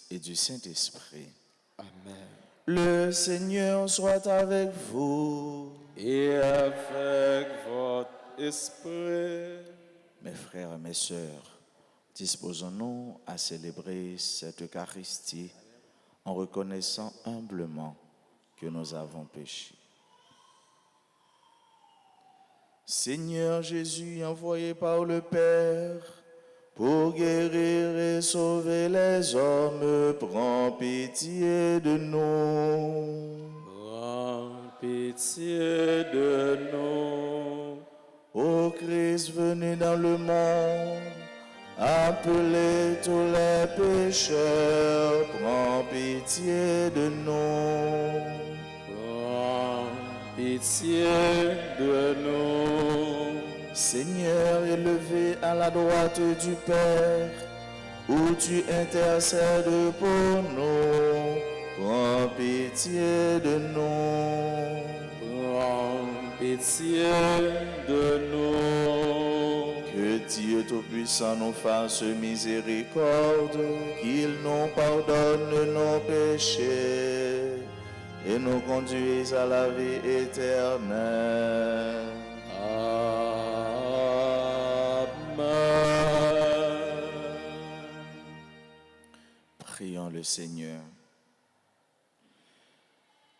et du Saint-Esprit. Amen. Le Seigneur soit avec vous. Et avec votre esprit. Mes frères et mes sœurs, disposons-nous à célébrer cette Eucharistie en reconnaissant humblement que nous avons péché. Seigneur Jésus, envoyé par le Père pour guérir et sauver les hommes, prends pitié de nous. Prends pitié de nous. Ô Christ venu dans le monde, appelez tous les pécheurs, prends pitié de nous. Prends pitié de nous. Seigneur, élevé à la droite du Père, où tu intercèdes pour nous, prends pitié de nous. Prends pitié de nous. Que Dieu Tout-Puissant nous fasse miséricorde, qu'il nous pardonne nos péchés et nous conduise à la vie éternelle. Amen. Prions le Seigneur.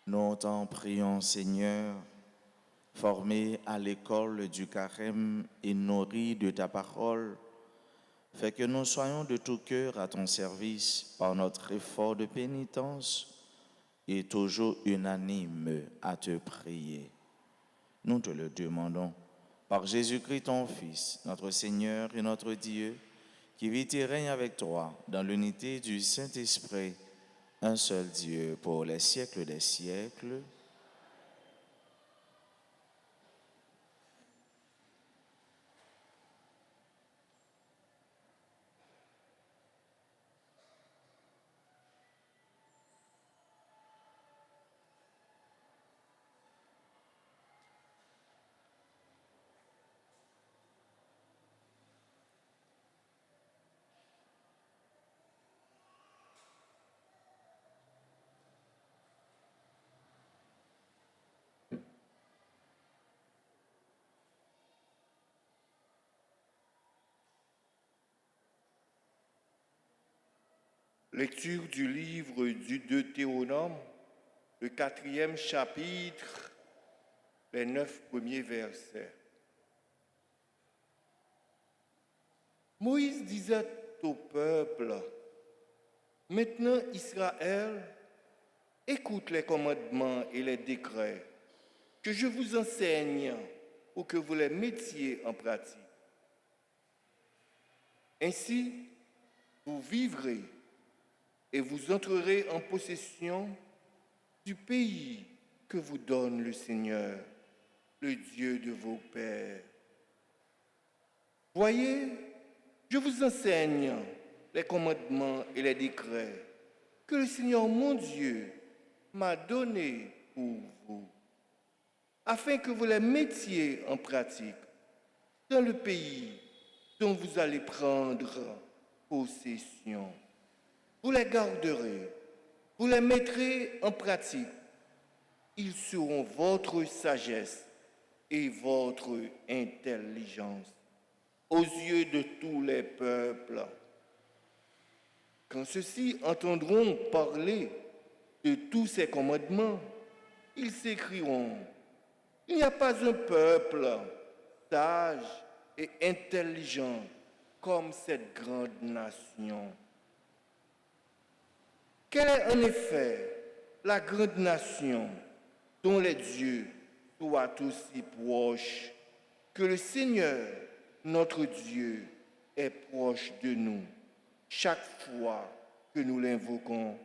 Nous t'en prions, Seigneur, formés à l'école du Carême et nourris de ta parole, fais que nous soyons de tout cœur à ton service par notre effort de pénitence et toujours unanimes à te prier. Nous te le demandons par Jésus-Christ, ton Fils, notre Seigneur et notre Dieu, qui vit et règne avec toi dans l'unité du Saint-Esprit, un seul Dieu pour les siècles des siècles. Lecture du livre du Deutéronome, le 4e chapitre, les 9 premiers versets. Moïse disait au peuple, « Maintenant Israël, écoute les commandements et les décrets que je vous enseigne pour que vous les mettiez en pratique. Ainsi, vous vivrez et vous entrerez en possession du pays que vous donne le Seigneur, le Dieu de vos pères. Voyez, je vous enseigne les commandements et les décrets que le Seigneur mon Dieu m'a donnés pour vous, afin que vous les mettiez en pratique dans le pays dont vous allez prendre possession. Vous les garderez, vous les mettrez en pratique. Ils seront votre sagesse et votre intelligence aux yeux de tous les peuples. Quand ceux-ci entendront parler de tous ces commandements, ils s'écrieront, il n'y a pas un peuple sage et intelligent comme cette grande nation. Quelle est en effet la grande nation dont les dieux soient aussi proches que le Seigneur, notre Dieu, est proche de nous chaque fois que nous l'invoquons?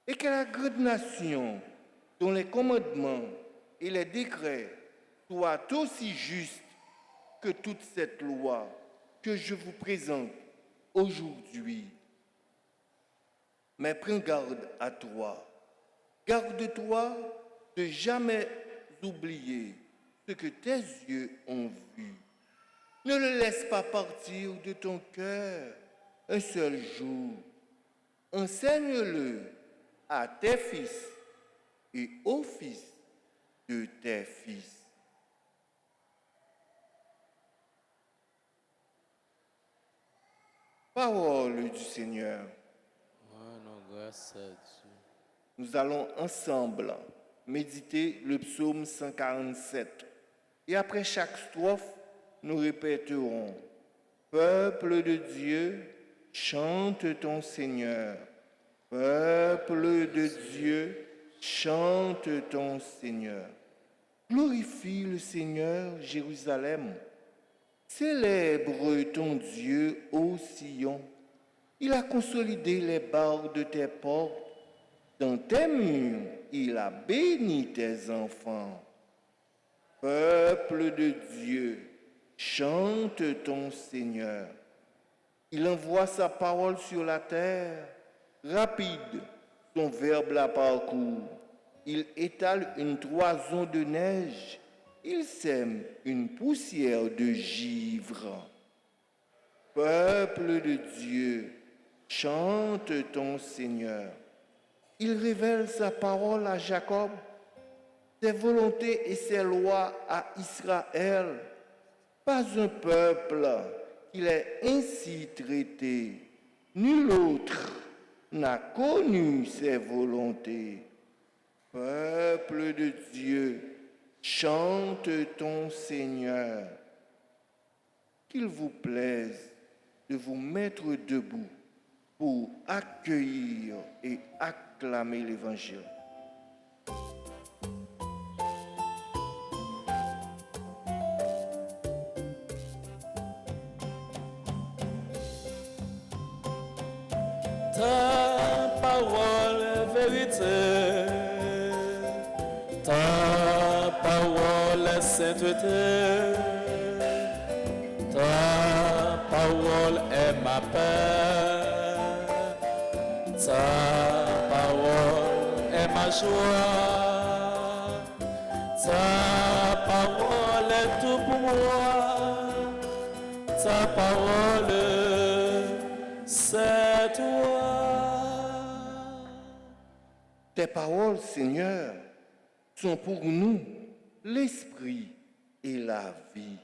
Et quelle est la grande nation dont les commandements et les décrets soient aussi justes que toute cette loi que je vous présente aujourd'hui? Mais prends garde à toi. Garde-toi de jamais oublier ce que tes yeux ont vu. Ne le laisse pas partir de ton cœur un seul jour. Enseigne-le à tes fils et aux fils de tes fils. Parole du Seigneur. Rendons grâce à Dieu. Nous allons ensemble méditer le psaume 147. Et après chaque strophe, nous répéterons: Peuple de Dieu, chante ton Seigneur. Peuple de Dieu, chante ton Seigneur. Glorifie le Seigneur, Jérusalem. Célèbre ton Dieu, ô Sion. Il a consolidé les barres de tes portes. Dans tes murs, il a béni tes enfants. Peuple de Dieu, chante ton Seigneur. Il envoie sa parole sur la terre. Rapide, son verbe la parcourt. Il étale une toison de neige. Il sème une poussière de givre. Peuple de Dieu, chante ton Seigneur. Il révèle sa parole à Jacob, ses volontés et ses lois à Israël. Pas un peuple qu'il ait ainsi traité. Nul autre n'a connu ses volontés. Peuple de Dieu, chante ton Seigneur. Qu'il vous plaise de vous mettre debout pour accueillir et acclamer l'Évangile. Ta parole est vérité, ta parole est sainteté, ta parole est ma paix, ta parole est ma joie, ta parole est tout pour moi, ta parole c'est toi. Tes paroles, Seigneur, sont pour nous l'esprit et la vie.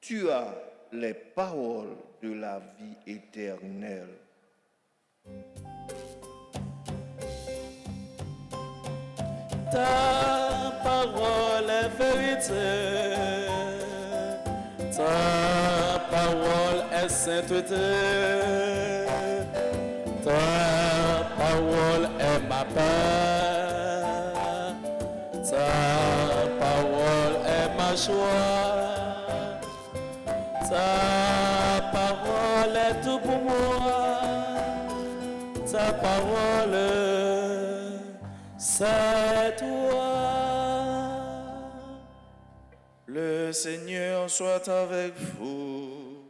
Tu as les paroles de la vie éternelle. Ta parole est vérité, ta parole est sainteté, ta parole est ma paix, ta parole est ma joie, ta parole est tout pour moi, ta parole c'est toi. Le Seigneur soit avec vous.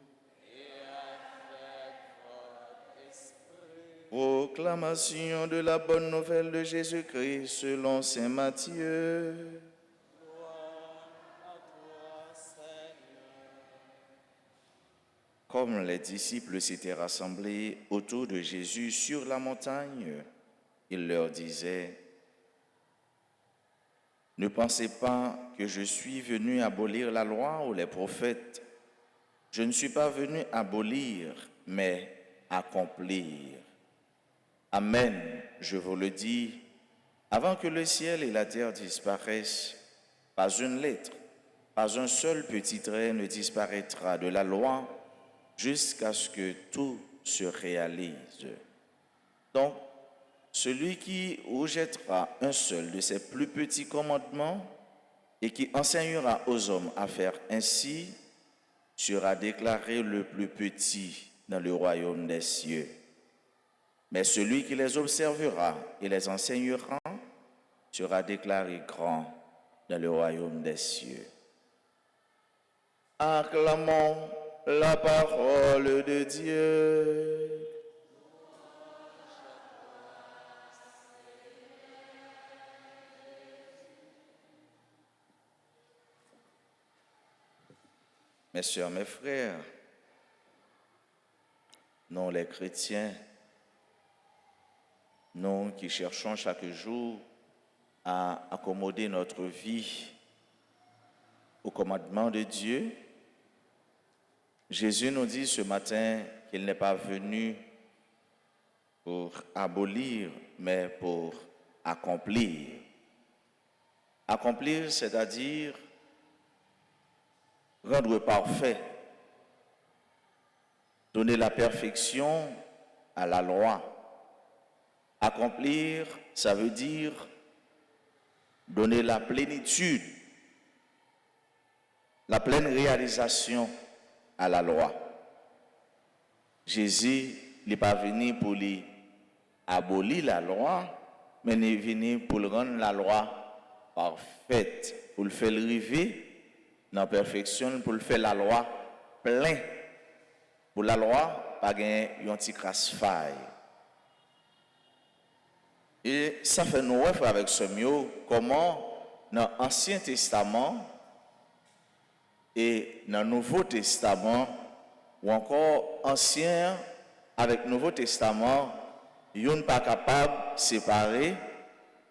Proclamation de la bonne nouvelle de Jésus-Christ selon saint Matthieu. Comme les disciples s'étaient rassemblés autour de Jésus sur la montagne, il leur disait: Ne pensez pas que je suis venu abolir la loi ou les prophètes. Je ne suis pas venu abolir, mais accomplir. Amen, je vous le dis, avant que le ciel et la terre disparaissent, pas une lettre, pas un seul petit trait ne disparaîtra de la loi jusqu'à ce que tout se réalise. Donc, celui qui rejettera un seul de ces plus petits commandements et qui enseignera aux hommes à faire ainsi sera déclaré le plus petit dans le royaume des cieux. Mais celui qui les observera et les enseignera sera déclaré grand dans le royaume des cieux. Acclamons la parole de Dieu. Mes sœurs, mes frères, nous les chrétiens, nous qui cherchons chaque jour à accommoder notre vie au commandement de Dieu, Jésus nous dit ce matin qu'il n'est pas venu pour abolir, mais pour accomplir. Accomplir, c'est-à-dire rendre parfait, donner la perfection à la loi. Accomplir, ça veut dire donner la plénitude, la pleine réalisation à la loi. Jésus n'est pas venu pour lui abolir la loi, mais il est venu pour rendre la loi parfaite, pour le faire arriver dans la perfection, pour le faire la loi plein. Pour la loi, pas gagner un petit crasse-faille. Et ça fait nous voir avec ce mieux comment dans l'Ancien Testament et dans le Nouveau Testament, ou encore Ancien avec le Nouveau Testament, ils ne pas capable de séparer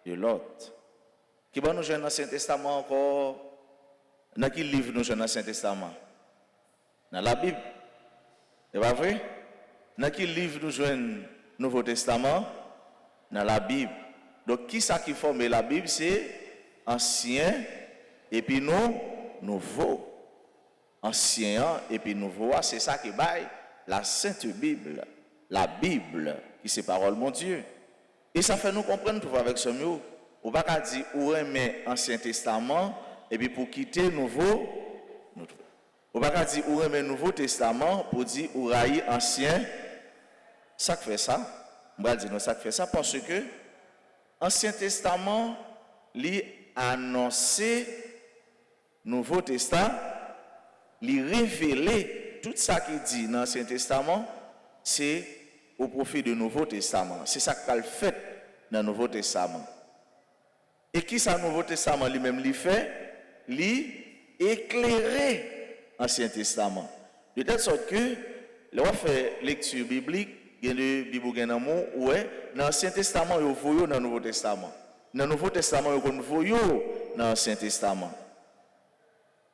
de l'autre. Qui va nous jouer dans l'Ancien Testament encore? Dans quel livre nous jouons dans l'Ancien Testament? Dans la Bible. C'est pas vrai? Dans quel livre nous jouons le Nouveau Testament? Dans la Bible. Donc, qui ça qui forme la Bible? C'est ancien et puis nouveau. Ancien et puis nouveau, c'est ça qui baille la Sainte Bible. La Bible, qui c'est parole mon Dieu. Et ça fait nous comprendre pour avec ce mot. On va pas dire où aimer Ancien Testament et puis pour quitter Nouveau. On va pas dire où aimer Nouveau Testament pour dire où railler Ancien. Ça fait ça. On va dire non, ça fait ça parce que Ancien Testament lui annoncé Nouveau Testament, lui révélé tout ça qui dit dans l'Ancien Testament, c'est au profit du Nouveau Testament. C'est ça qu'elle fait dans le Nouveau Testament. Et qui ça, le Nouveau Testament lui-même lui fait? Lui éclairer l'Ancien Testament. De telle sorte que, là, on fait lecture biblique, il y a le Bible ouais, dans l'Ancien Testament, il y a dans le Nouveau Testament. Dans le Nouveau Testament, il y a dans l'Ancien Testament.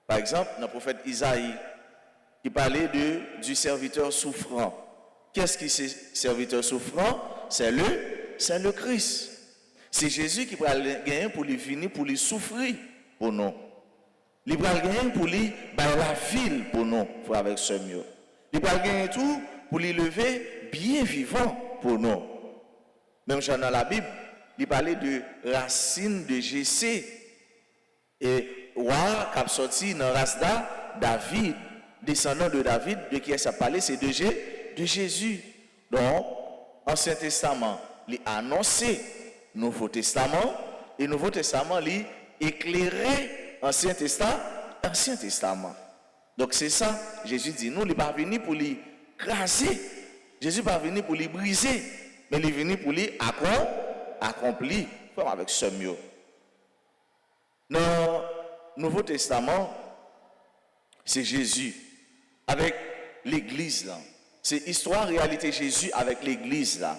Par exemple, dans le prophète Isaïe, qui parlait du serviteur souffrant. Qu'est-ce qui est serviteur souffrant? C'est le Christ. C'est Jésus qui va gagner pour lui venir, pour lui souffrir pour nous. Il va gagner pour lui la ville pour nous, pour avec ce mieux. Il va gagner tout pour lui lever bien vivant pour nous. Même dans la Bible, il parlait de racine de Jessé. Et roi qui a sorti dans la race David, descendant de David, de qui ça parlait, c'est de Jésus. Donc, Ancien Testament, il a annoncé Nouveau Testament, et Nouveau Testament, il éclairé Ancien Testament. Donc, c'est ça, Jésus dit, nous, il n'est pas venu pour lui craser, Jésus n'est pas venu pour lui briser, mais il est venu pour lui accomplir, comme avec ce mieux. Dans le Nouveau Testament, c'est Jésus avec l'Église là. C'est histoire, réalité Jésus avec l'Église là.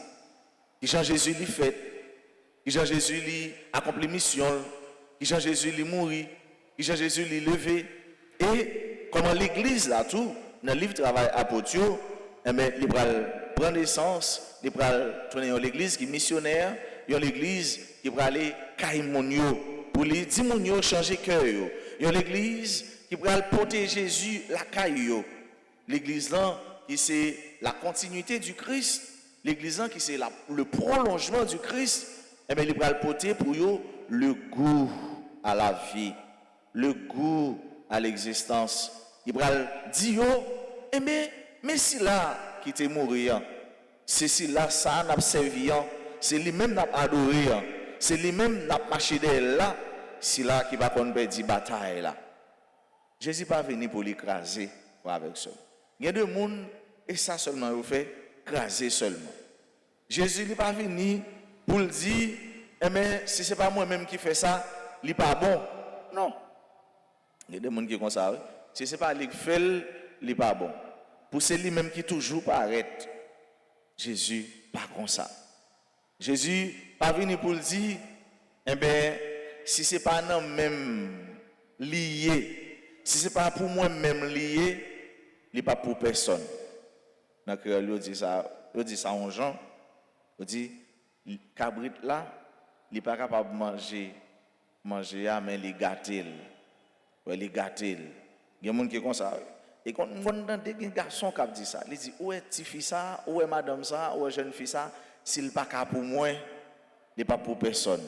Qui Jean Jésus lui fait, qui Jean Jésus lui accompli mission, qui Jean Jésus lui mourit, qui Jean Jésus lui levé. Et comment l'Église là tout, dans le livre travail apôtre, il prend naissance, il prend tourner l'Église qui est missionnaire, il y a l'Église qui va aller caïmonio pour les dimonio changer cœur. Il y a l'Église qui va porter Jésus la caillou. L'église là qui c'est la continuité du Christ, l'église là qui c'est le prolongement du Christ, et bien il va le porter pour eux le goût à la vie, le goût à l'existence. Il va dire eh bien mais si là qui t'est mourir, c'est si là ça n'a servi, c'est lui-même n'a adoré, c'est lui-même n'a marché là, si là qui va qu'on perdre bataille là. Jésus n'est pas venu pour l'écraser avec ça. Il y a deux mondes, et ça seulement, vous fait craser seulement. Jésus n'est pas venu pour le dire, eh bien, si ce n'est pas moi-même qui fais ça, il n'est pas bon. Non. Il y a des gens qui sont comme ça. Si ce n'est pas lui qui fait, il n'est pas bon. Pour celui-même qui toujours pas arrête, Jésus pas comme ça. Jésus pas venu pour le dire, eh bien, si ce n'est pas non même lié, si ce n'est pas pour moi-même lié, il n'est pas pour personne. Donc, il dit ça aux gens, il dit, cabrit là, il n'est pas capable de manger, mais il est gâté. Il est gâté. Il y a des gens qui sont comme ça. Et quand on entend des garçons qui disent ça, ils disent, où est petit fille ça, où est madame ça, où est jeune fille ça, s'il n'est pas capable pour moi, il n'est pas pour personne.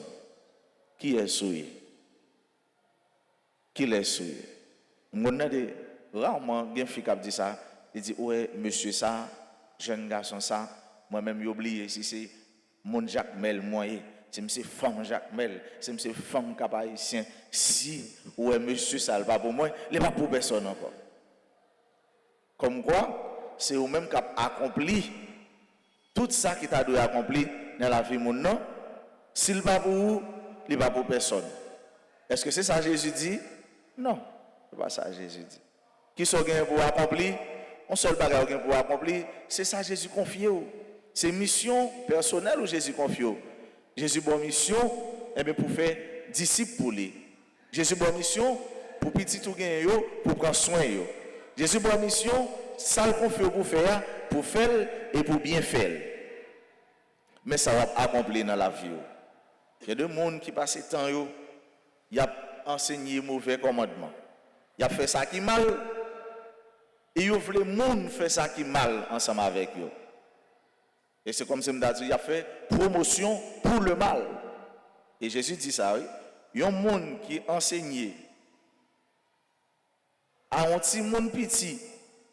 Qui est souillé? Qui est souillé? On a des rarement des filles qui disent ça, ils disent, où est monsieur ça, jeune garçon ça, moi-même j'ai oublié si c'est mon Jacques Mel moyen. C'est M. Femme Jacques Mel, c'est M. Femme Cap-Haïtien. Si ou est monsieur ça, pas pour moi, il n'est pas pour personne encore. Comme quoi, c'est vous-même qui avez accompli tout ça qui t'a dû accomplir dans la vie de mon nom. S'il n'est pas pour vous, il n'est pas pour personne. Est-ce que c'est ça que Jésus dit? Non, ce n'est pas ça que Jésus dit. Qui sont gagnés pour accomplir? On seul bagage pour accomplir, c'est ça que Jésus confie. C'est mission personnelle où Jésus confie. Jésus bonne mission pour faire disciples pour lui. Jésus bonne mission pour petit tout gagner pour prendre soin yo. Jésus bonne mission ça le confie pour faire et pour bien faire. Mais ça va accomplir dans la vie. Il y a des gens qui passent temps yo, il a enseigné mauvais commandement. Il a fait ça qui mal et il veut les monde faire ça qui mal ensemble avec eux. Et c'est comme si il a fait promotion pour le mal. Et Jésus dit ça, oui. Il y a un monde qui enseigne à un petit monde petit,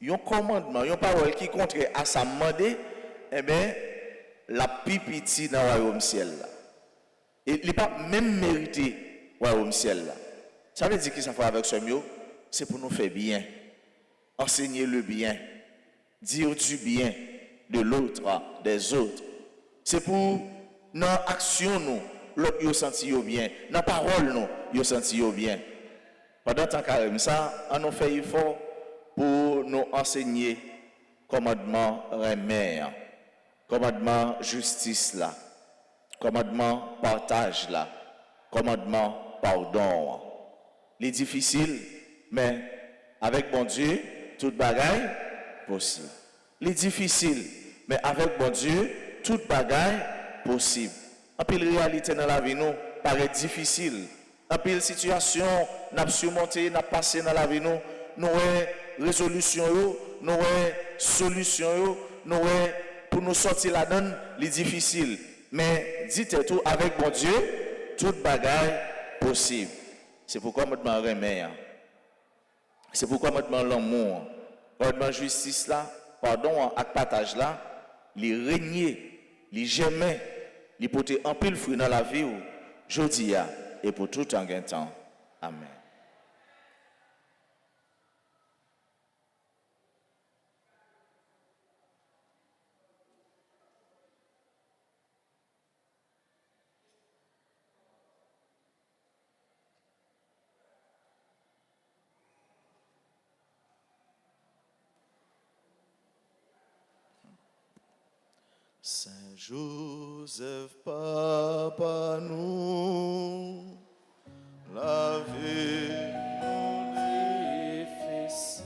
il y a un commandement, il y a une parole qui contre à sa demande, eh bien, la plus petite dans le royaume ciel. Et il n'est pas même mérité le royaume ciel. Ça veut dire que ça fait avec ce mieux, c'est pour nous faire bien, enseigner le bien, dire du bien de l'autre, des autres. C'est pour nos actions, nous, l'autre yo senti bien, nos paroles, nous, yo senti bien. Pendant tant qu'à ça, on a fait effort pour nous enseigner commandement remer, commandement justice là, commandement partage là, commandement pardon. Les difficiles, mais avec bon Dieu, toute bagaille possible. Les difficiles, mais avec bon Dieu, toute bagaille possible. En pile réalité dans la vie, nous, paraît difficile. En pile situation, nous avons surmonté, nous avons passé dans la vie, nous avons résolution, nous avons solution, nous avons pour nous sortir là-dedans, les difficiles. Mais dites tout, avec bon Dieu, toute bagaille possible. C'est pourquoi je demande remède. C'est pourquoi je demande l'amour. Je demande justice là. Pardon, avec partage là, les régner, les jamais, les porter en pile fruit dans la vie, jodi et pour tout en gain temps. Amen. Saint Joseph, Papa, nous, lavez-nous difficile,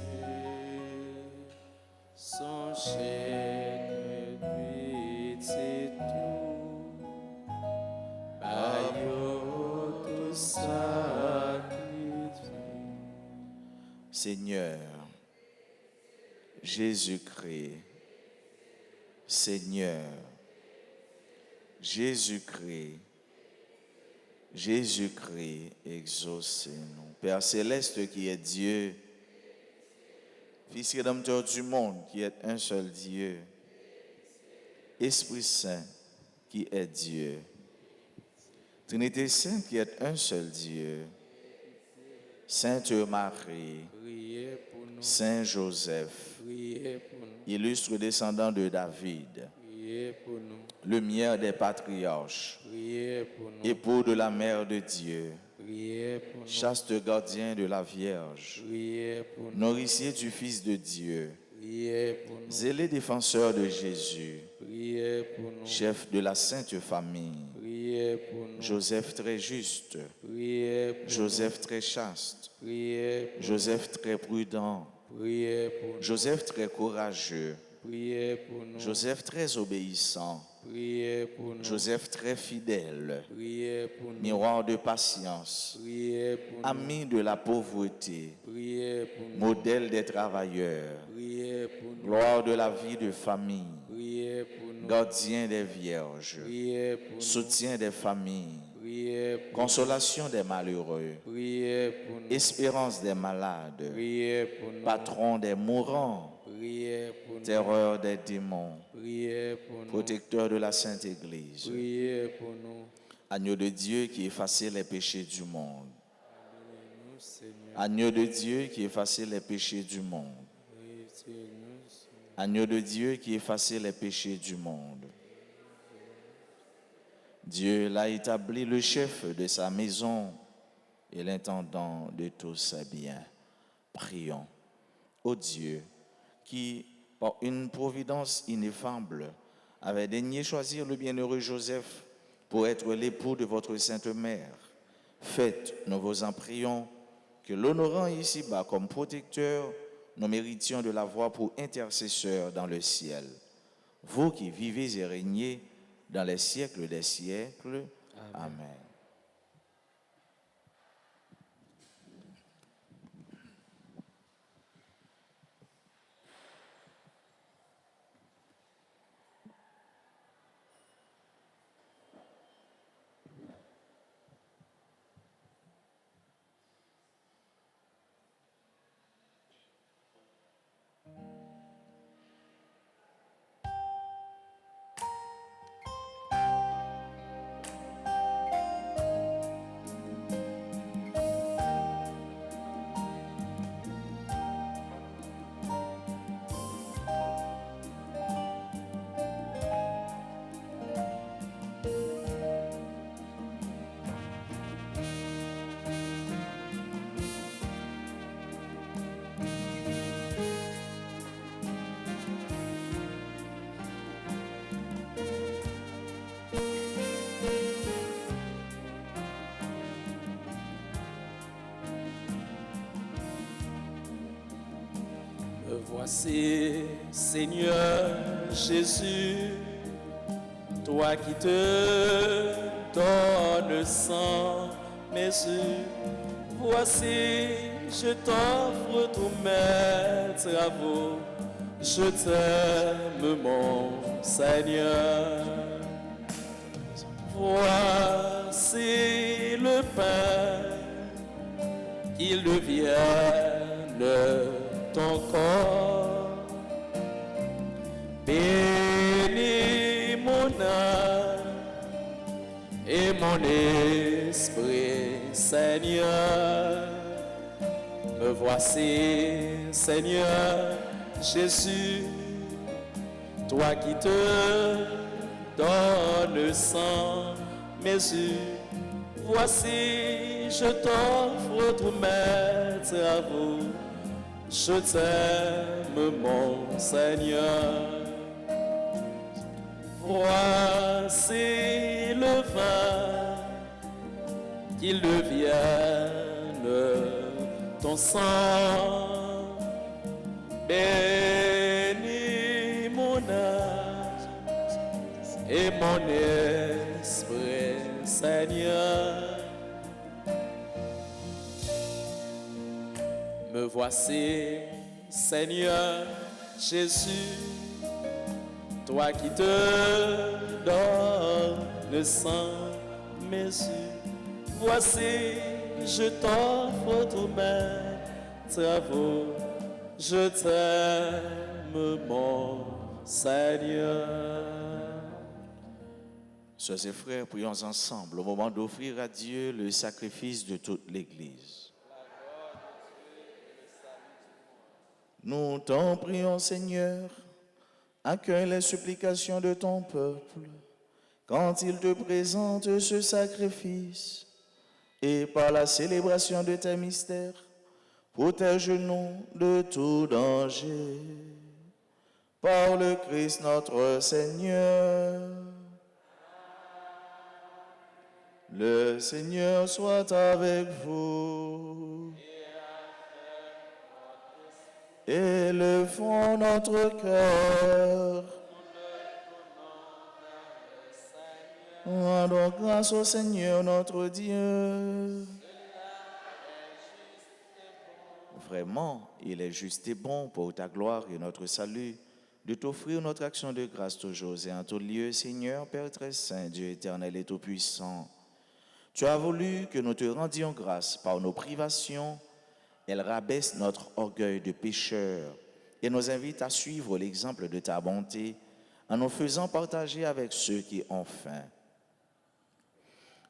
son chèque petit tout, baillot tout sacrifié. Seigneur, Jésus-Christ, Seigneur, Jésus-Christ, Jésus-Christ, exaucez-nous. Père céleste qui est Dieu, Fils rédempteur du monde qui est un seul Dieu, Esprit Saint qui est Dieu, Trinité Sainte qui est un seul Dieu, Sainte Marie, Priez pour nous, Saint Joseph, priez pour nous, illustre descendant de David, priez pour nous, lumière des patriarches, priez pour nous, époux de la Mère de Dieu, priez pour nous, chaste gardien de la Vierge, priez pour nous, nourricier du Fils de Dieu, priez pour nous, zélé défenseur de Jésus, priez Priez pour nous. Chef de la Sainte Famille, Priez pour nous. Joseph très juste, Priez pour Joseph très chaste, nous. Priez pour Joseph très prudent, nous. Priez pour nous. Joseph très courageux, Priez pour nous. Joseph très obéissant, Priez pour nous. Joseph très fidèle, Priez pour nous. miroir de patience, Priez pour nous. ami de la pauvreté, Priez pour nous. modèle des travailleurs, Priez pour nous. gloire de la vie de famille, Priez pour nous. gardien des vierges, Priez pour nous. soutien des familles, Priez pour nous. consolation des malheureux, Priez pour nous. espérance des malades, Priez pour nous. patron des mourants, Priez pour nous. terreur des démons, Priez pour nous. protecteur de la Sainte Église, Priez pour nous. agneau de Dieu qui effaçait les péchés du monde, Nous, Seigneur. agneau de Dieu qui effaçait les péchés du monde, Priez sur nous, Seigneur. agneau de Dieu qui effaçait les péchés du monde. Dieu l'a établi le chef de sa maison et l'intendant de tous ses biens. Prions. Ô Dieu, qui, par une providence ineffable, avait daigné choisir le bienheureux Joseph pour être l'époux de votre sainte mère, faites, nous vous en prions, que l'honorant ici-bas comme protecteur, nous méritions de l'avoir pour intercesseur dans le ciel. Vous qui vivez et régnez dans les siècles des siècles. Amen. Me voici, Seigneur Jésus, toi qui te donnes sans mesure. Voici, je t'offre tous mes travaux. Je t'aime, mon Seigneur. Voici le pain qu'il devienne ton corps. Bénis mon âme et mon esprit, Seigneur. Me voici, Seigneur Jésus, toi qui te donnes sans mesure. Voici, je t'offre tous mes travaux. Je t'aime, mon Seigneur. Voici le vin, qu'il devienne ton sang. Bénis mon âme et mon esprit, Seigneur. Me voici, Seigneur Jésus, toi qui te donnes sans mesure. Voici, je t'offre tous mes travaux. Je t'aime, mon Seigneur. Sœurs et frères, prions ensemble au moment d'offrir à Dieu le sacrifice de toute l'Église. Nous t'en prions, Seigneur, accueille les supplications de ton peuple quand il te présente ce sacrifice et par la célébration de tes mystères, protège-nous de tout danger. Par le Christ notre Seigneur. Le Seigneur soit avec vous. Élevons notre cœur. Rendons grâce au Seigneur notre Dieu. Vraiment, il est juste et bon pour ta gloire et notre salut de t'offrir notre action de grâce toujours et en tout lieu, Seigneur, Père très saint, Dieu éternel et tout-puissant. Tu as voulu que nous te rendions grâce par nos privations. Elle rabaisse notre orgueil de pécheur et nous invite à suivre l'exemple de ta bonté en nous faisant partager avec ceux qui ont faim.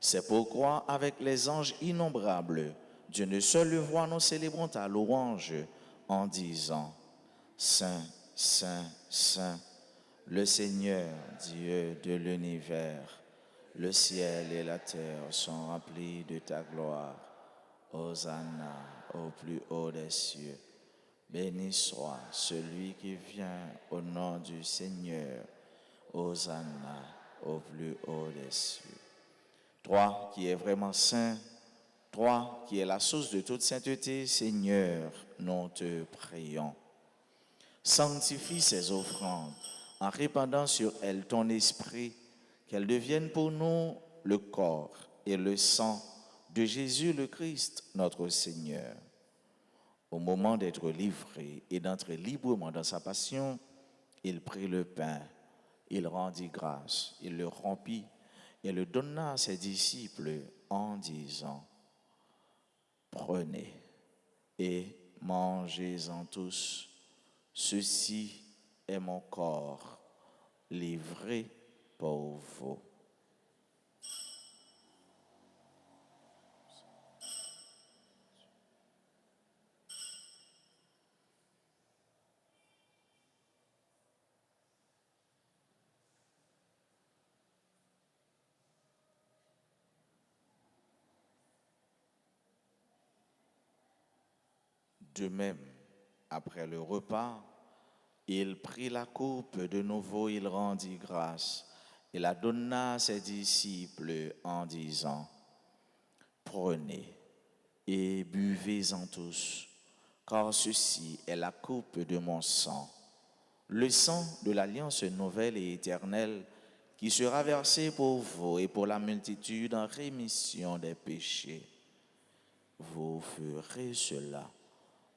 C'est pourquoi, avec les anges innombrables, d'une seule voix, nous célébrons ta louange en disant: Saint, Saint, Saint, le Seigneur, Dieu de l'univers, le ciel et la terre sont remplis de ta gloire. Hosanna au plus haut des cieux. Béni soit celui qui vient au nom du Seigneur. Hosanna au plus haut des cieux. Toi qui es vraiment saint, toi qui es la source de toute sainteté, Seigneur, nous te prions. Sanctifie ces offrandes en répandant sur elles ton esprit, qu'elles deviennent pour nous le corps et le sang de Jésus le Christ, notre Seigneur. Au moment d'être livré et d'entrer librement dans sa passion, il prit le pain, il rendit grâce, il le rompit et le donna à ses disciples en disant: Prenez et mangez-en tous, ceci est mon corps livré pour vous. De même, après le repas, il prit la coupe de nouveau, il rendit grâce et la donna à ses disciples en disant: Prenez et buvez-en tous, car ceci est la coupe de mon sang, le sang de l'alliance nouvelle et éternelle qui sera versé pour vous et pour la multitude en rémission des péchés. Vous ferez cela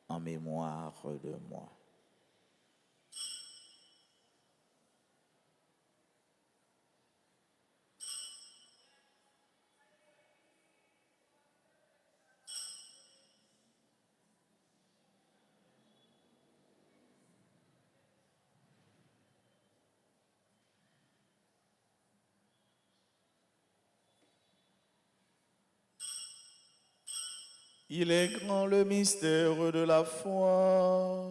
en mémoire de moi. Il est grand le mystère de la foi.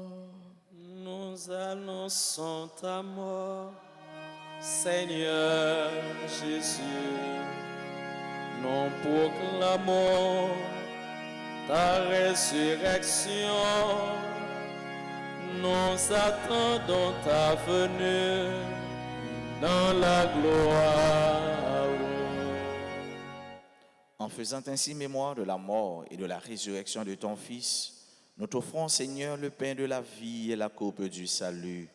Nous annonçons ta mort, Seigneur Jésus. Nous proclamons ta résurrection. Nous attendons ta venue dans la gloire. En faisant ainsi mémoire de la mort et de la résurrection de ton Fils, nous t'offrons, Seigneur, le pain de la vie et la coupe du salut.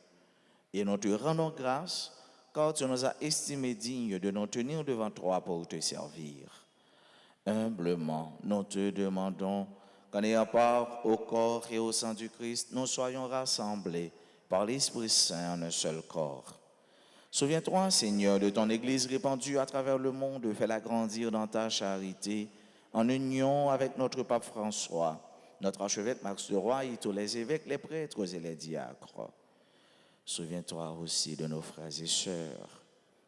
Et nous te rendons grâce, car tu nous as estimés dignes de nous tenir devant toi pour te servir. Humblement, nous te demandons qu'en ayant part au corps et au sang du Christ, nous soyons rassemblés par l'Esprit Saint en un seul corps. Souviens-toi, Seigneur, de ton Église répandue à travers le monde, fais-la grandir dans ta charité, en union avec notre pape François, notre archevêque Max de Roy et tous les évêques, les prêtres et les diacres. Souviens-toi aussi de nos frères et sœurs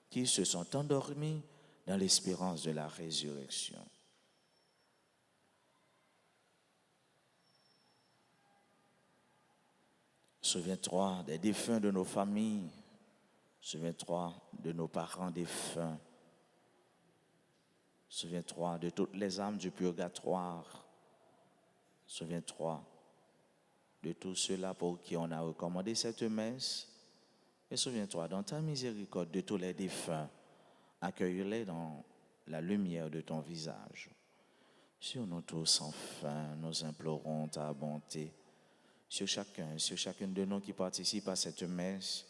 qui se sont endormis dans l'espérance de la résurrection. Souviens-toi des défunts de nos familles. Souviens-toi de nos parents défunts. Souviens-toi de toutes les âmes du purgatoire. Souviens-toi de tous ceux-là pour qui on a recommandé cette messe Et souviens-toi, dans ta miséricorde, de tous les défunts, accueille-les dans la lumière de ton visage. Sur nous tous, enfin, nous implorons ta bonté. Sur chacune de nous qui participent à cette messe,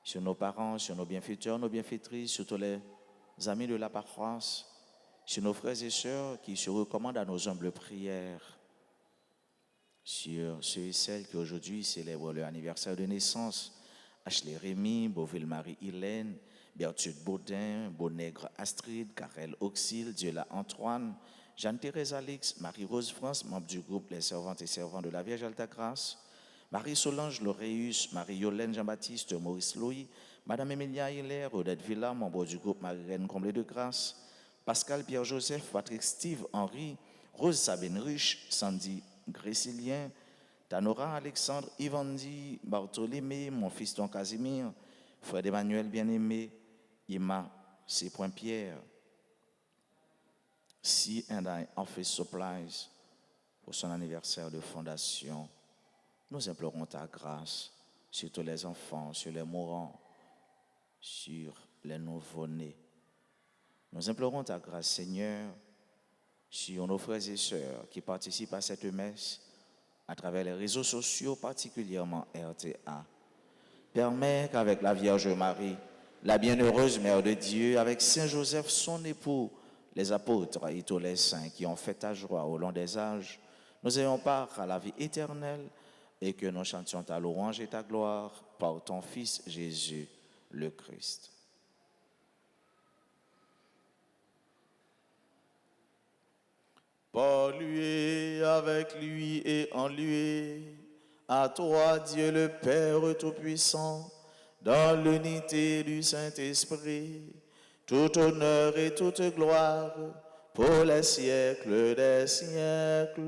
sur nos parents, sur nos bienfaiteurs, nos bienfaitrices, sur tous les amis de la paroisse, sur nos frères et sœurs qui se recommandent à nos humbles prières, sur ceux et celles qui aujourd'hui célèbrent leur anniversaire de naissance, Ashley Rémy, Beauville Marie-Hélène, Berthude Baudin, Bonègre Astrid, Karel Auxil, Diola Antoine, Jeanne-Thérèse Alix, Marie-Rose France, membre du groupe Les Servantes et Servants de la Vierge Altagrace, Marie-Solange Lauréus, Marie-Yolène Jean-Baptiste, Maurice Louis, Madame Emilia Hilaire, Odette Villa, membre du groupe Marie-Reine Comblée de Grâce, Pascal Pierre-Joseph, Patrick Steve Henry, Rose Sabine Riche, Sandy Grécilien, Tanora Alexandre, Yvandi Bartholémé, mon fils Don Casimir, Frère Emmanuel bien-aimé, Ima C. Pierre, C. and I Office Supplies, pour son anniversaire de fondation. Nous implorons ta grâce sur tous les enfants, sur les mourants, sur les nouveau-nés. Nous implorons ta grâce, Seigneur, sur nos frères et sœurs qui participent à cette messe à travers les réseaux sociaux, particulièrement RTA. Permets qu'avec la Vierge Marie, la bienheureuse Mère de Dieu, avec Saint Joseph, son époux, les apôtres et tous les saints qui ont fait ta joie au long des âges, nous ayons part à la vie éternelle et que nous chantions ta louange et ta gloire par ton Fils Jésus, le Christ. Par lui, avec lui et en lui, à toi, Dieu le Père Tout-Puissant, dans l'unité du Saint-Esprit, tout honneur et toute gloire pour les siècles des siècles.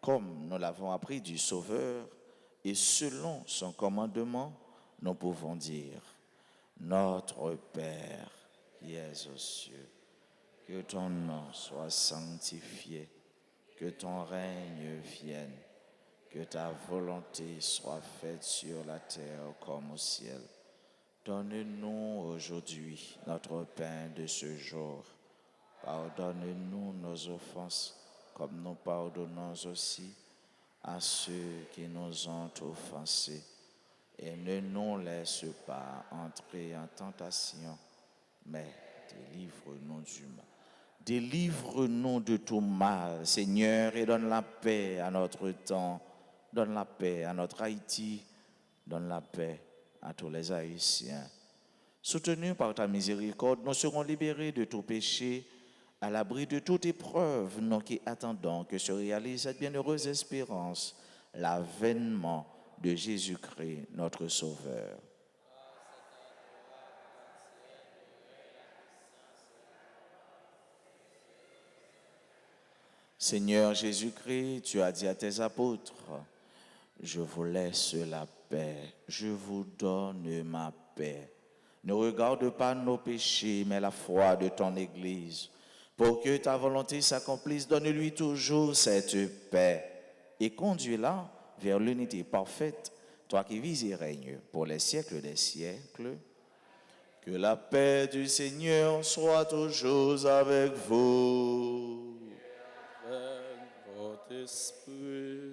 Comme nous l'avons appris du Sauveur et selon son commandement, nous pouvons dire: Notre Père qui es aux cieux, que ton nom soit sanctifié, que ton règne vienne, que ta volonté soit faite sur la terre comme au ciel. Donne-nous aujourd'hui notre pain de ce jour. Pardonne-nous nos offenses, comme nous pardonnons aussi à ceux qui nous ont offensés. Et ne nous laisse pas entrer en tentation, mais délivre-nous du mal. Délivre-nous de tout mal, Seigneur, et donne la paix à notre temps, donne la paix à notre Haïti, donne la paix à tous les Haïtiens. Soutenus par ta miséricorde, nous serons libérés de tout péché, à l'abri de toute épreuve, nous qui attendons que se réalise cette bienheureuse espérance, l'avènement de Jésus-Christ, notre Sauveur. Seigneur Jésus-Christ, tu as dit à tes apôtres: je vous laisse la paix, je vous donne ma paix. Ne regarde pas nos péchés, mais la foi de ton Église. Pour que ta volonté s'accomplisse, donne-lui toujours cette paix et conduis-la vers l'unité parfaite, toi qui vis et règnes pour les siècles des siècles. Que la paix du Seigneur soit toujours avec vous. Avec votre esprit.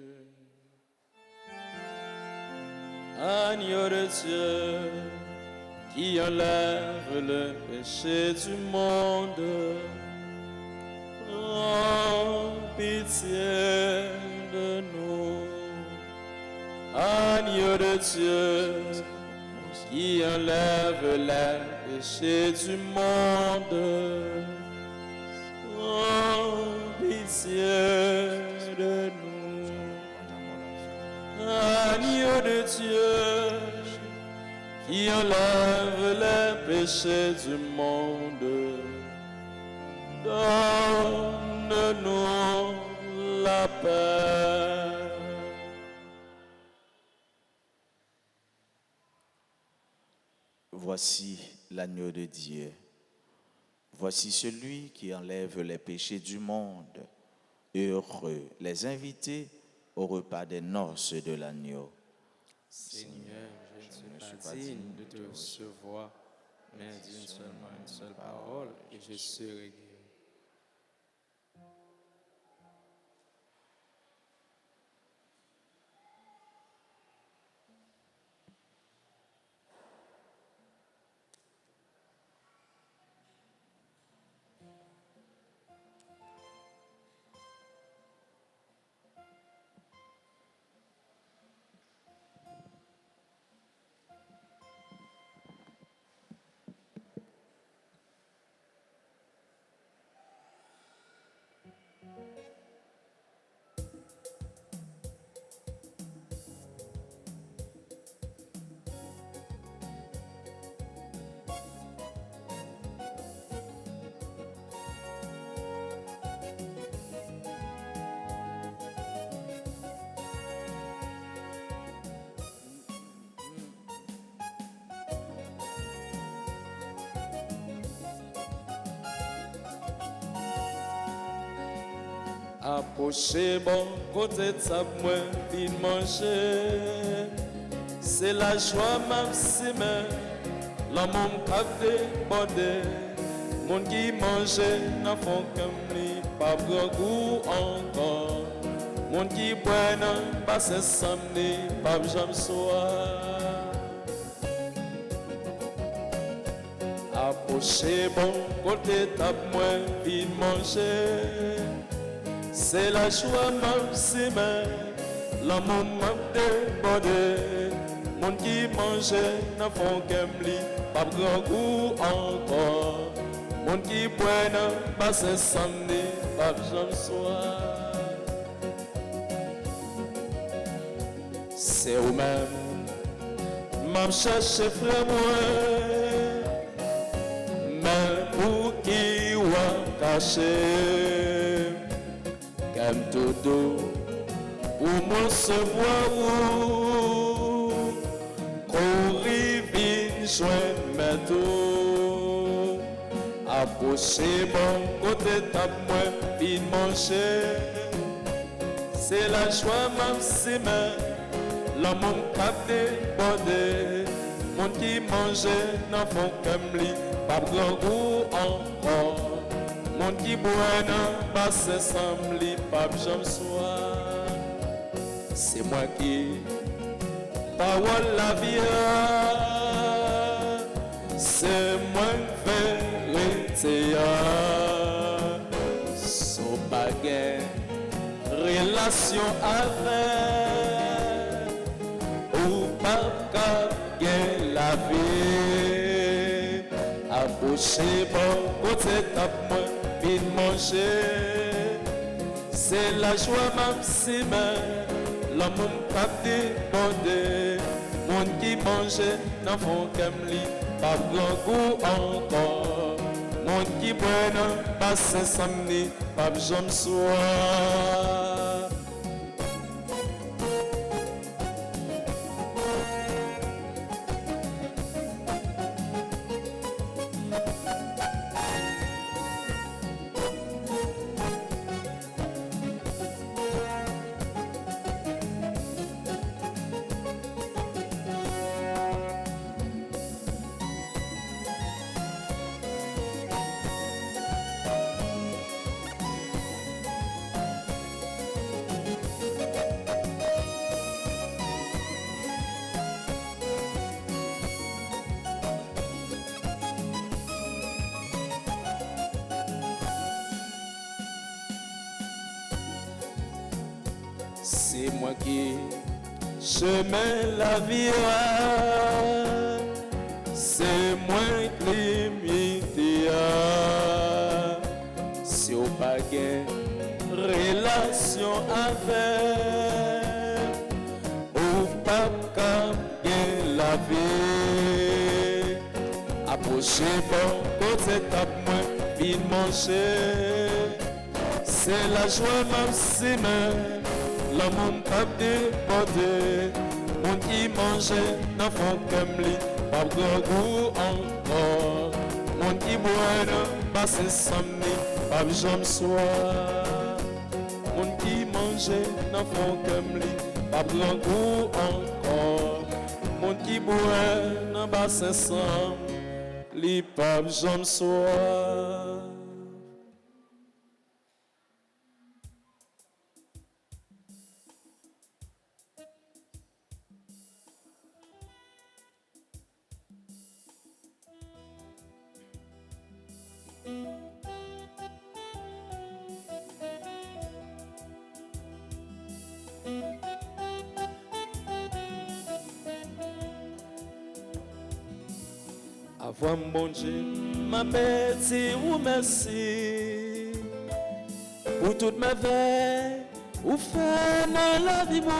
Agneau de Dieu, qui enlève le péché du monde, prends pitié de nous. Agneau de Dieu, qui enlève le péché du monde, prends pitié de nous. Agneau de Dieu, qui enlève les péchés du monde, donne-nous la paix. Voici l'agneau de Dieu. Voici celui qui enlève les péchés du monde. Heureux les invités au repas des noces de l'agneau. Seigneur, je ne suis pas digne de te recevoir, mais dis seulement une seule parole et je serai guéri. Approchez bon côté de sa moi, vin manger. C'est la joie maxime, l'amour cap débordé. Mon qui mange n'a font comme lui, pas grand goût encore. Mon qui boit n'a pas se samedi, pas jamais soir. Approchez bon côté de sa moi, vin manger. C'est la joie maxime, l'amour m'a débordé. Mon qui mangeait n'a font qu'un lit, pas grand goût encore. Mon qui boit n'a pas se samedi, pas jamais soir. C'est vous-même, m'a cherché frère moi, mais pour qui ou caché. Comme tout ou mon savoir où courir vite joindre mes tours approcher mon côté tape moi vite manger c'est la joie maxime l'amour cap débordé mon qui mangeait n'en font comme lui pas grand goût encore mon qui boit n'a pas se semble, pas jamais soir. C'est moi qui parole la vie. C'est moi qui vérité. Son baguette, relation avec ou pas qu'elle la vie. Approchez bon côté tape moi. Vite manger, c'est la joie maxime, l'amour cap débordé. Monde qui mange n'en font qu'un lit, pas grand goût encore. Monde qui boit n'en passe samedi, pas jamais soir. C'est moi qui chemin la vie, c'est moi qui limite. Si on pas relation avec, ou pas gagner la vie. Approchez bon côté tape moi, vite manger. C'est la joie maxime. L'amour cap débordé, mon qui mangeait n'a font comme lui, pas grand goût encore. Mon qui boit n'a pas se samedi, pas jamais soir. Mon qui mange manger dans fond comme lui, pas prendre goût encore. Monde qui boit dans bassin sang, li pas jamais soif. Avant mon Dieu, ma bête, ou merci pour toutes mes veilles, ou fait dans la vie moi.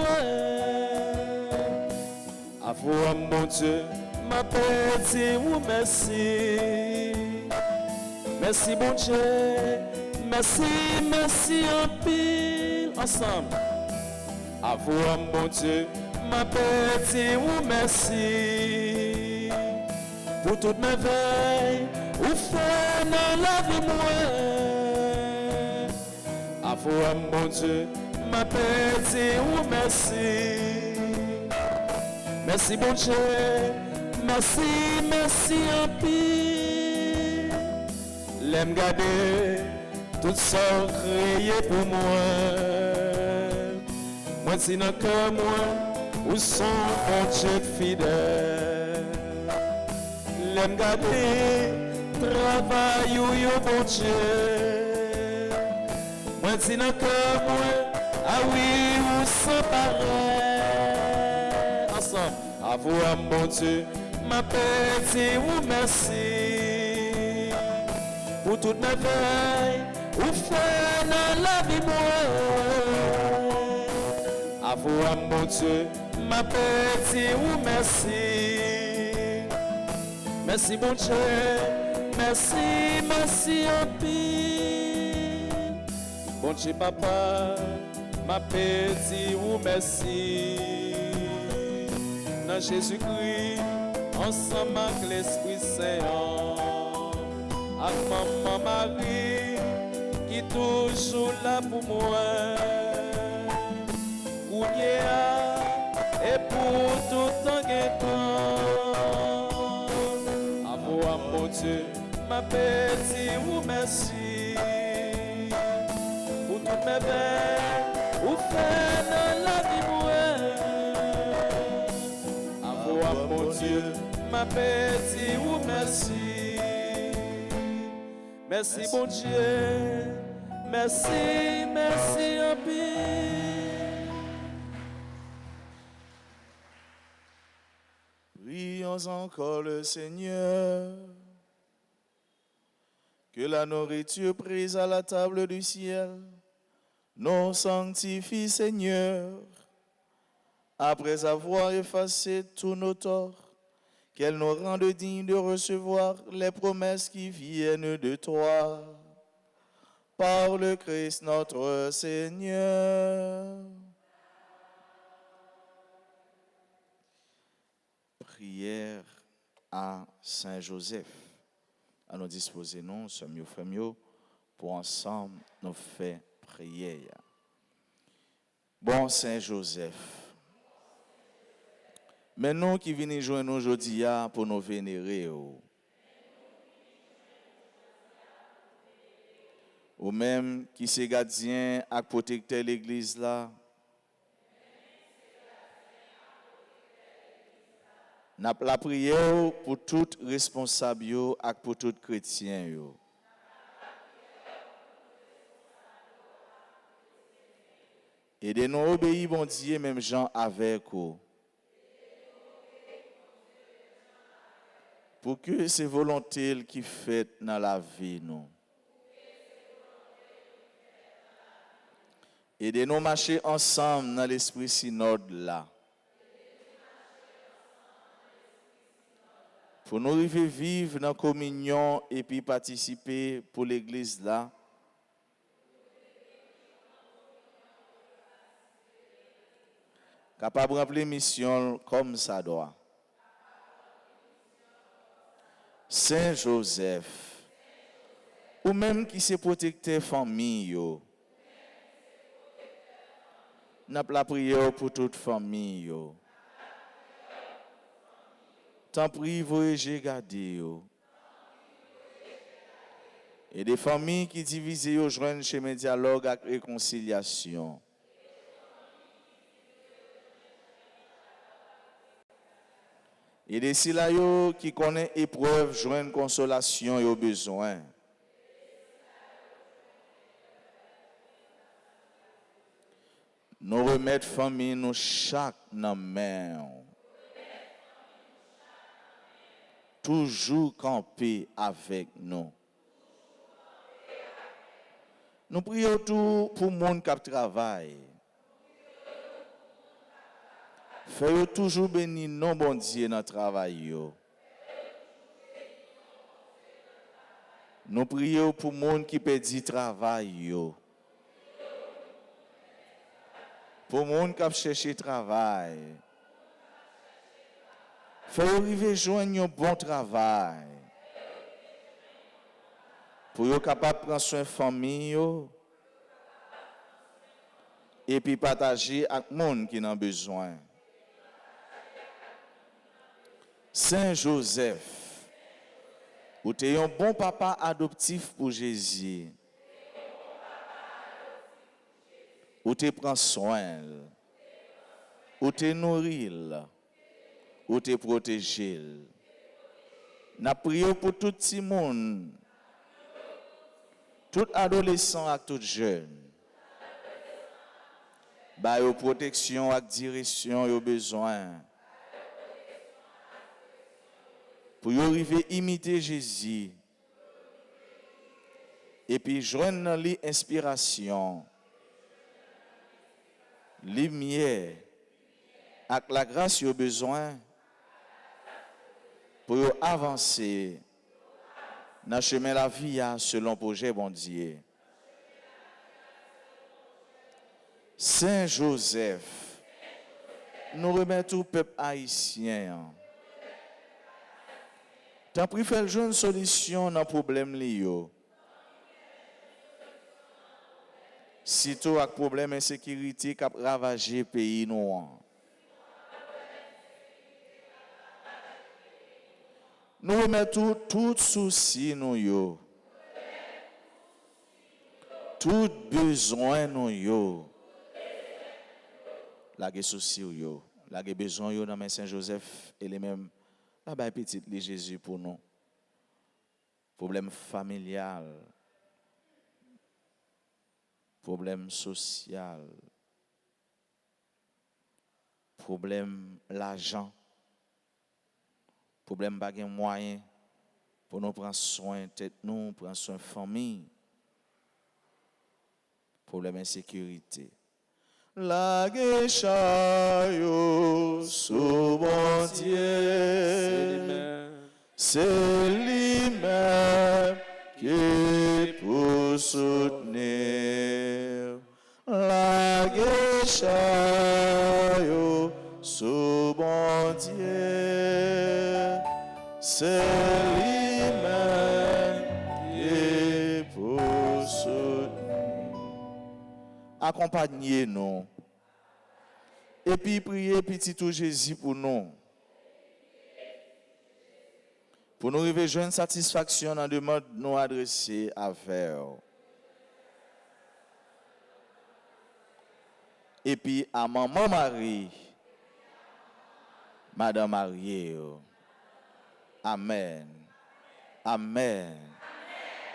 Avant mon Dieu, ma bête, ou merci. Merci bon Dieu, merci, merci en pile ensemble. Avant mon Dieu, ma bête, ou merci. Pour toutes mes veilles, ou fait dans la vie moi. Avant mon Dieu, ma paix, ou merci. Merci bon Dieu, merci, merci en pile. L'aime garder, tout ça créé pour moi. Moi si dans que moi, où sont mon Dieu fidèle. L'aime garder, travail ou yo bon Dieu. Moi dis non que moi, ah oui, ou sans pareil. Ensemble, à vous, mon Dieu, ma paix, ou merci. Pour toutes mes veilles, ou fait dans la vie moi. À vous, mon Dieu, ma paix, ou merci. Merci bon Dieu, merci, merci en pile. Bon Dieu papa, ma petit ou merci. Dans Jésus-Christ, ensemble avec l'Esprit Saint, avec maman Marie, qui toujours là pour moi. Kounia, et pour tout temps mon Dieu, ma petite ou merci pour toutes mes veilles, ou fait dans la vie moi. À mon Dieu, ma petite ou merci. Merci bon Dieu, merci, merci en pile. Prions encore le Seigneur. Que la nourriture prise à la table du ciel nous sanctifie, Seigneur, après avoir effacé tous nos torts, qu'elle nous rende dignes de recevoir les promesses qui viennent de toi. Par le Christ notre Seigneur. Prière à Saint Joseph. À nous disposer, nous sommes mieux frères mieux pour ensemble nous faire prière. Bon Saint Joseph, mais nous qui venons joindre nous aujourd'hui pour nous vénérer, ou même qui c'est gardien et protecteur l'église là, n'a la prière pour tout responsable et pour tout chrétien. Et de nous obéir, bon Dieu, même gens avec vous. Pour que c'est volonté qui fait dans la vie, nous. Et de nous marcher ensemble dans l'esprit synode là. Pour nous arriver vivre dans la communion et puis participer pour l'église là. Capable de remplir mission comme ça doit. Saint Joseph, ou même qui se protecteur famille, N'a pas la prière pour toute famille. Yo. Tant prie, voyagez, gardez. Yo. Et des familles qui divisent yo joignent chemin dialogue et réconciliation. Et des silayos qui connaissent épreuve joignent consolation et au besoin. Nous remettre famille nous chaque dans main. Toujours camper avec nous. Nous prions tout pour le monde qui travaille. Fais toujours bénir nos bon Dieu dans le travail. Nous prions pour le monde qui perdit le travail. Pour le monde qui a cherché travail. Fais arriver joindre un bon travail. Pour être capable de prendre soin de la famille et puis partager avec le monde qui en a besoin. Saint Joseph, vous êtes un bon papa adoptif pour Jésus. Vous te prend soin, vous te nourrit, vous te protège. Nous prions pour tout le monde, tout adolescent et tout jeune. Bah, yo protection et direction yo besoin. Pour arriver à imiter Jésus. Et puis joindre dans l'inspiration, lumière, avec la grâce yo besoin pour avancer dans le chemin de la vie selon le projet bon Dieu. Saint Joseph, nous remettons au peuple haïtien. T'as pris faire une solution dans le problème lié. Sitôt avec problème d'insécurité qui a ravagé le pays noir. Nous remettons tout souci nous yo. Tout besoin nous yo. La souci yo, la besoin yo dans mes Saint Joseph et les mêmes la baie petite les Jésus pour nous. Problème familial, problème social, problème l'argent, problème bagay moyen pour nous prendre soin tête nous, prendre soin famille. Problème insécurité. La guéchaille sous bon Dieu, c'est lui-même qui pour soutenir. La guéchaille sous bon Dieu, c'est lui-même qui pour soutenir. Accompagnez-nous. Et puis priez petit tout Jésus pour nous. Pour nous arriver à joindre satisfaction dans la demande nous adresser à faire. Et puis à maman Marie, Madame Marie. Amen. Amen.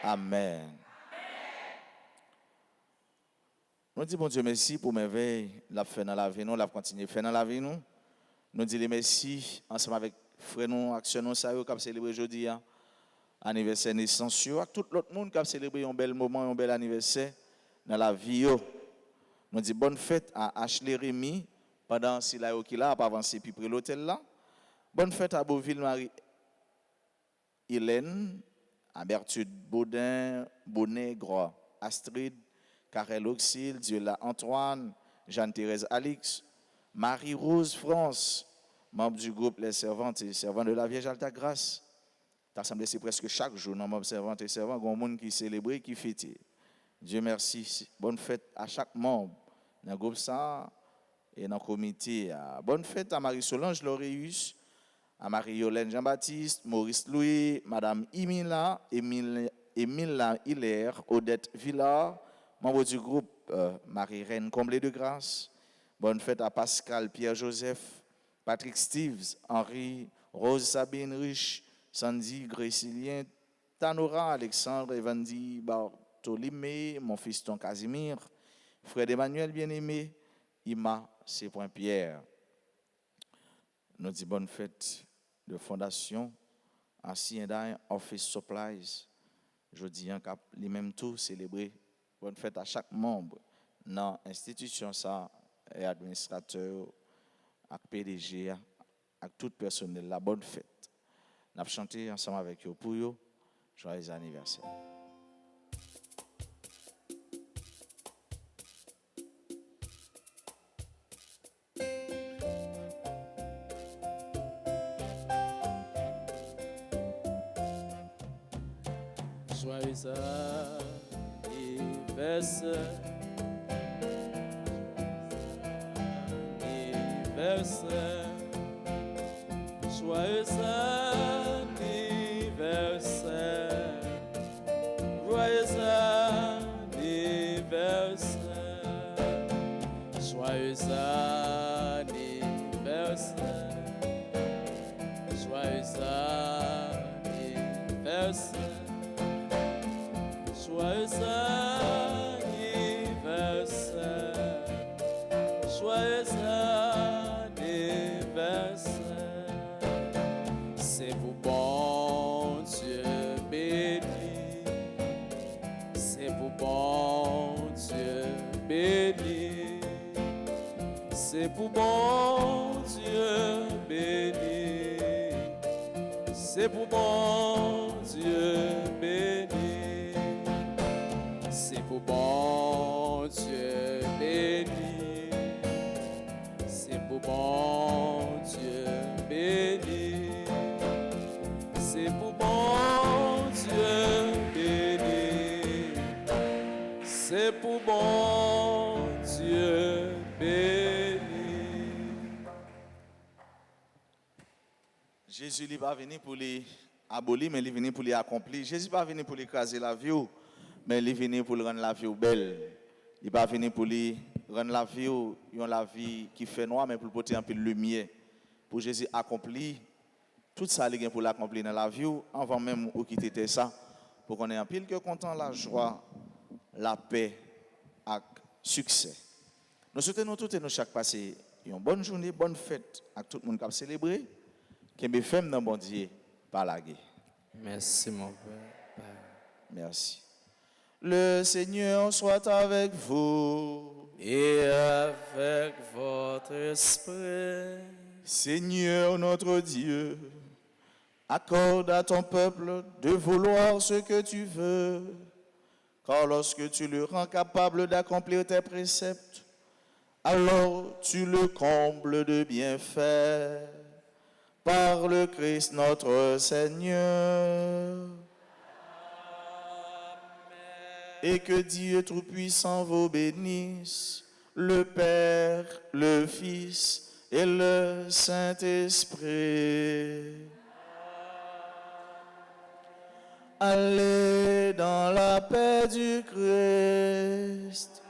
Amen. Nous disons, bon Dieu, merci pour merveille, la fait dans la vie, nous, la continuer à faire dans la vie, nous. Nous disons merci ensemble avec frère nous, action nous, ça, qui a célébré aujourd'hui, anniversaire naissance, avec tout l'autre monde qui a célébré un bel moment, un bel anniversaire dans la vie. Nous disons bonne fête à Ashley Rémy, pendant si là, qui là, pas avancer puis près l'hôtel là. Bonne fête à Beauville Marie Hélène, à Berthude Baudin, Bonnet, Gros, Astrid, Karel Auxil, Diola Antoine, Jeanne-Thérèse Alix, Marie-Rose France, membre du groupe Les Servantes et Servants de la Vierge Alta Grâce. T'assemblé c'est presque chaque jour, dans membre Servantes et Servants, il y a un monde qui célèbre, qui fête. Dieu merci. Bonne fête à chaque membre dans le groupe ça. et dans le comité. Bonne fête à Marie-Solange Laureus, à Marie-Yolène Jean-Baptiste, Maurice Louis, Madame Émile Hilaire, Odette Villard, membre du groupe Marie-Reine Comblé de Grâce. Bonne fête à Pascal Pierre-Joseph, Patrick Steves, Henri, Rose Sabine Rich, Sandy Grécilien, Tanora, Alexandre, Evandi, Bartholimé, mon fiston Casimir, Fred Emmanuel bien-aimé, Ima, C. Pierre. Nous disons bonne fête de fondation à C&I Office Supplies. Je dis que les mêmes tous célébrer. Bonne fête à chaque membre dans l'institution ça et administrateur, à PDG, à tout personnel. La bonne fête. Nous avons chanté ensemble avec vous pour vous. Joyeux anniversaire. Joyeux anniversaire. Joyeux anniversaire, joyeux anniversaire, joyeux anniversaire, joyeux anniversaire, joyeux anniversaire, joyeux anniversaire. C'est pour bon Dieu béni, c'est pour bon Dieu béni, c'est pour bon Dieu béni, c'est pour bon Dieu béni, c'est pour bon Dieu béni, c'est pour bon Dieu béni, c'est pour bon Dieu béni, c'est pour bon Dieu béni. Jésus n'est pas venu pour les abolir, mais il est venu pour les accomplir. Jésus n'est pas venu pour écraser la vie, mais il est venu pour rendre la vie belle. Il n'est pas venu pour rendre la vie qui fait noir, mais pour porter un peu de lumière. Pour Jésus accomplir tout ça, il est pour l'accomplir dans la vie, avant même de quitter ça, pour qu'on ait un pile que content, la joie, la paix et le succès. Nous souhaitons toutes et nous chaque passer une bonne journée, bonne fête à tout le monde qui a célébré, qui me fait dans bon Dieu par la guerre. Merci mon Père. Merci. Le Seigneur soit avec vous. Et avec votre esprit. Seigneur notre Dieu, accorde à ton peuple de vouloir ce que tu veux, car lorsque tu le rends capable d'accomplir tes préceptes, alors tu le combles de bienfaits par le Christ notre Seigneur. Et que Dieu Tout-Puissant vous bénisse, le Père, le Fils et le Saint-Esprit. Allez dans la paix du Christ.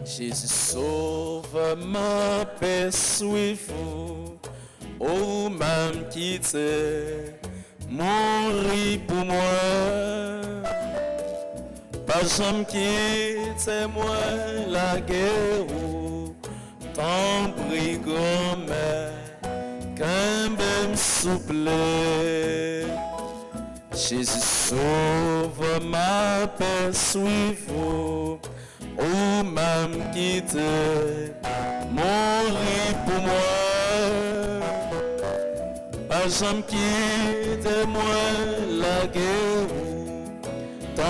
Jésus sauve ma paix, suis-vous, ô même quitté, mourir pour moi. Pas jamais quitter moi la guerre, tant pris grand-mère, qu'un même souple. Jésus sauve ma paix, suis-vous, ô même quitté, mourir pour moi. Pas jamais quitter moi la guerre,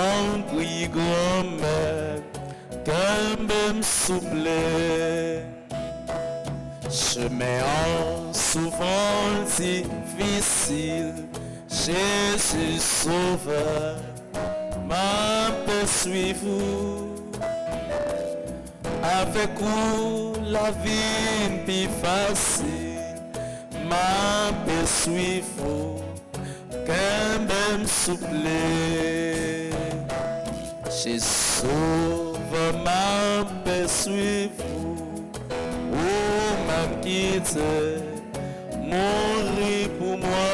Tant prie grand-mère, qu'un même souple. Chemin en souvent difficile, Jésus sauveur, m'a poursuivi. Avec vous, la vie plus facile, m'a poursuivi. Qu'un même souple. Jésus sauveur, m'a poursuivi. Oh, m'a quitté, mourir pour moi.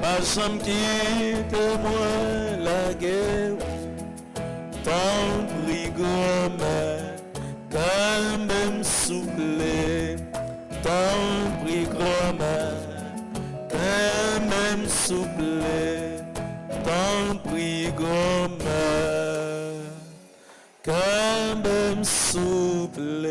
Pas jamais quitte moi la guerre. Tant prie grand-mère, quand même souple. Tant prie grand-mère, quand même souple. Tant prie grand-mère, quand même souple.